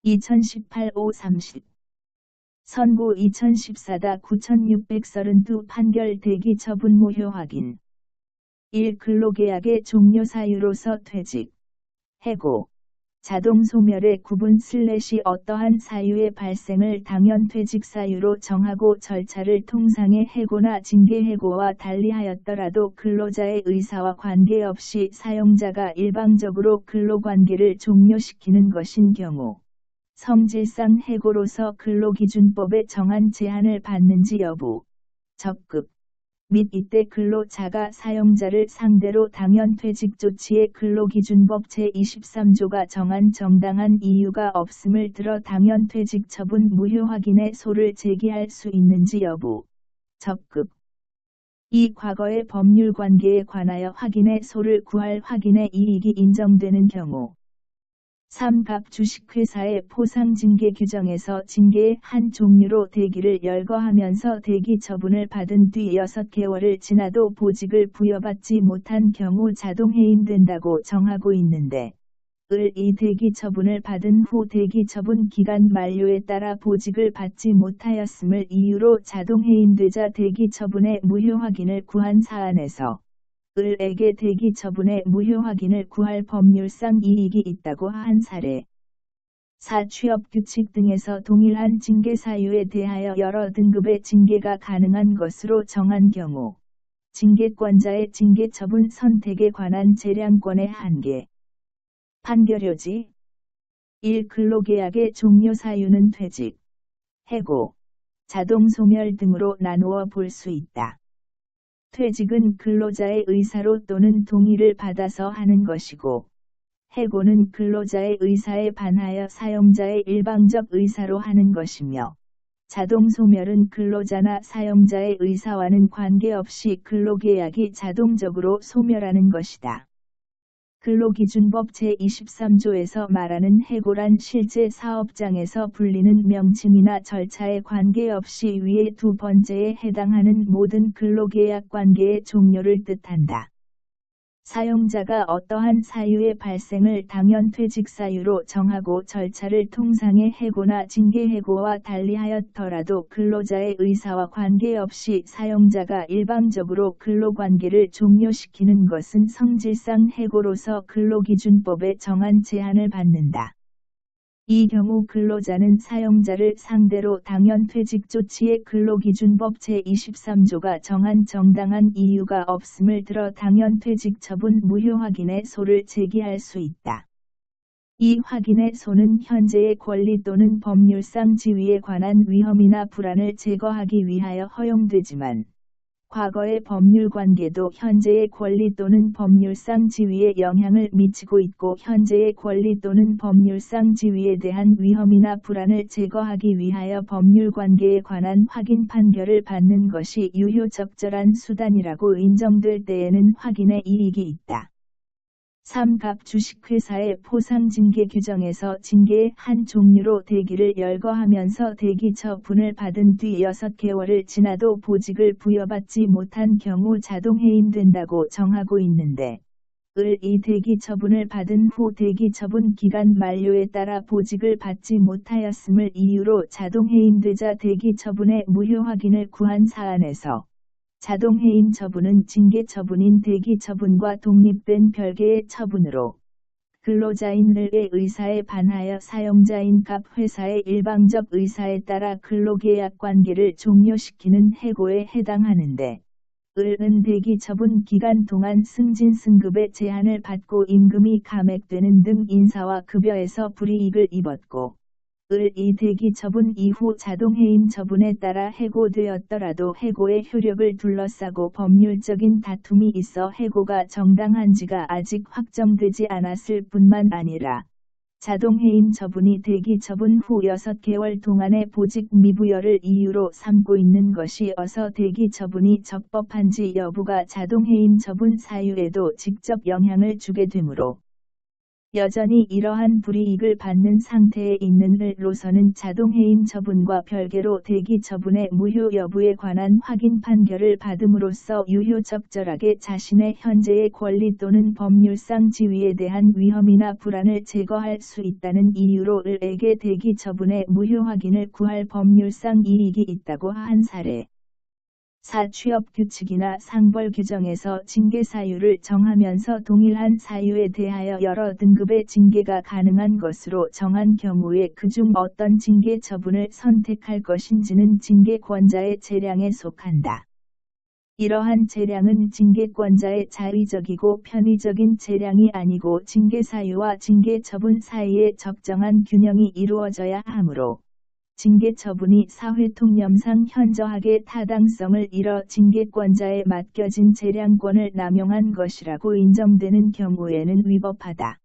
2018-5-30 선고 2014-9632 판결 대기 처분 무효 확인 1. 근로계약의 종료 사유로서 퇴직, 해고, 자동 소멸의 구분 / 어떠한 사유의 발생을 당연 퇴직 사유로 정하고 절차를 통상의 해고나 징계 해고와 달리하였더라도 근로자의 의사와 관계없이 사용자가 일방적으로 근로관계를 종료시키는 것인 경우 성질상 해고로서 근로기준법에 정한 제한을 받는지 여부, 적급, 및 이때 근로자가 사용자를 상대로 당연 퇴직 조치에 근로기준법 제23조가 정한 정당한 이유가 없음을 들어 당연 퇴직 처분 무효 확인의 소를 제기할 수 있는지 여부, 적급. 이 과거의 법률 관계에 관하여 확인의 소를 구할 확인의 이익이 인정되는 경우 3. 각 주식회사의 포상징계 규정에서 징계의 한 종류로 대기를 열거하면서 대기 처분을 받은 뒤 6개월을 지나도 보직을 부여받지 못한 경우 자동 해임된다고 정하고 있는데, 이 대기 처분을 받은 후 대기 처분 기간 만료에 따라 보직을 받지 못하였음을 이유로 자동 해임되자 대기 처분의 무효 확인을 구한 사안에서 을에게 대기 처분의 무효 확인을 구할 법률상 이익이 있다고 한 사례. 4. 취업규칙 등에서 동일한 징계 사유에 대하여 여러 등급의 징계가 가능한 것으로 정한 경우 징계권자의 징계 처분 선택에 관한 재량권의 한계. 판결요지 1. 근로계약의 종료 사유는 퇴직, 해고, 자동 소멸 등으로 나누어 볼 수 있다. 퇴직은 근로자의 의사로 또는 동의를 받아서 하는 것이고, 해고는 근로자의 의사에 반하여 사용자의 일방적 의사로 하는 것이며, 자동 소멸은 근로자나 사용자의 의사와는 관계없이 근로계약이 자동적으로 소멸하는 것이다. 근로기준법 제23조에서 말하는 해고란 실제 사업장에서 불리는 명칭이나 절차에 관계없이 위의 두 번째에 해당하는 모든 근로계약 관계의 종료를 뜻한다. 사용자가 어떠한 사유의 발생을 당연 퇴직 사유로 정하고 절차를 통상의 해고나 징계 해고와 달리하였더라도 근로자의 의사와 관계없이 사용자가 일방적으로 근로관계를 종료시키는 것은 성질상 해고로서 근로기준법에 정한 제한을 받는다. 이 경우 근로자는 사용자를 상대로 당연 퇴직 조치에 근로기준법 제23조가 정한 정당한 이유가 없음을 들어 당연 퇴직 처분 무효 확인의 소를 제기할 수 있다. 이 확인의 소는 현재의 권리 또는 법률상 지위에 관한 위험이나 불안을 제거하기 위하여 허용되지만, 과거의 법률 관계도 현재의 권리 또는 법률상 지위에 영향을 미치고 있고 현재의 권리 또는 법률상 지위에 대한 위험이나 불안을 제거하기 위하여 법률 관계에 관한 확인 판결을 받는 것이 유효 적절한 수단이라고 인정될 때에는 확인의 이익이 있다. 3. 각 주식회사의 포상징계 규정에서 징계의 한 종류로 대기를 열거하면서 대기 처분을 받은 뒤 6개월을 지나도 보직을 부여받지 못한 경우 자동 해임된다고 정하고 있는데, 이 대기 처분을 받은 후 대기 처분 기간 만료에 따라 보직을 받지 못하였음을 이유로 자동 해임되자 대기 처분의 무효 확인을 구한 사안에서 자동 해임 처분은 징계 처분인 대기 처분과 독립된 별개의 처분으로 근로자인 을의 의사에 반하여 사용자인 각 회사의 일방적 의사에 따라 근로계약 관계를 종료시키는 해고에 해당하는데, 을은 대기 처분 기간 동안 승진 승급의 제한을 받고 임금이 감액되는 등 인사와 급여에서 불이익을 입었고, 이 대기 처분 이후 자동 해임 처분에 따라 해고되었더라도 해고의 효력을 둘러싸고 법률적인 다툼이 있어 해고가 정당한지가 아직 확정되지 않았을 뿐만 아니라, 자동 해임 처분이 대기 처분 후 6개월 동안의 보직 미부여를 이유로 삼고 있는 것이어서 대기 처분이 적법한지 여부가 자동 해임 처분 사유에도 직접 영향을 주게 되므로, 여전히 이러한 불이익을 받는 상태에 있는 을로서는 자동해임 처분과 별개로 대기 처분의 무효 여부에 관한 확인 판결을 받음으로써 유효 적절하게 자신의 현재의 권리 또는 법률상 지위에 대한 위험이나 불안을 제거할 수 있다는 이유로 을에게 대기 처분의 무효 확인을 구할 법률상 이익이 있다고 한 사례. 4. 취업규칙이나 상벌 규정에서 징계 사유를 정하면서 동일한 사유에 대하여 여러 등급의 징계가 가능한 것으로 정한 경우에 그중 어떤 징계 처분을 선택할 것인지는 징계권자의 재량에 속한다. 이러한 재량은 징계권자의 자의적이고 편의적인 재량이 아니고 징계 사유와 징계 처분 사이에 적정한 균형이 이루어져야 하므로 징계 처분이 사회통념상 현저하게 타당성을 잃어 징계권자에 맡겨진 재량권을 남용한 것이라고 인정되는 경우에는 위법하다.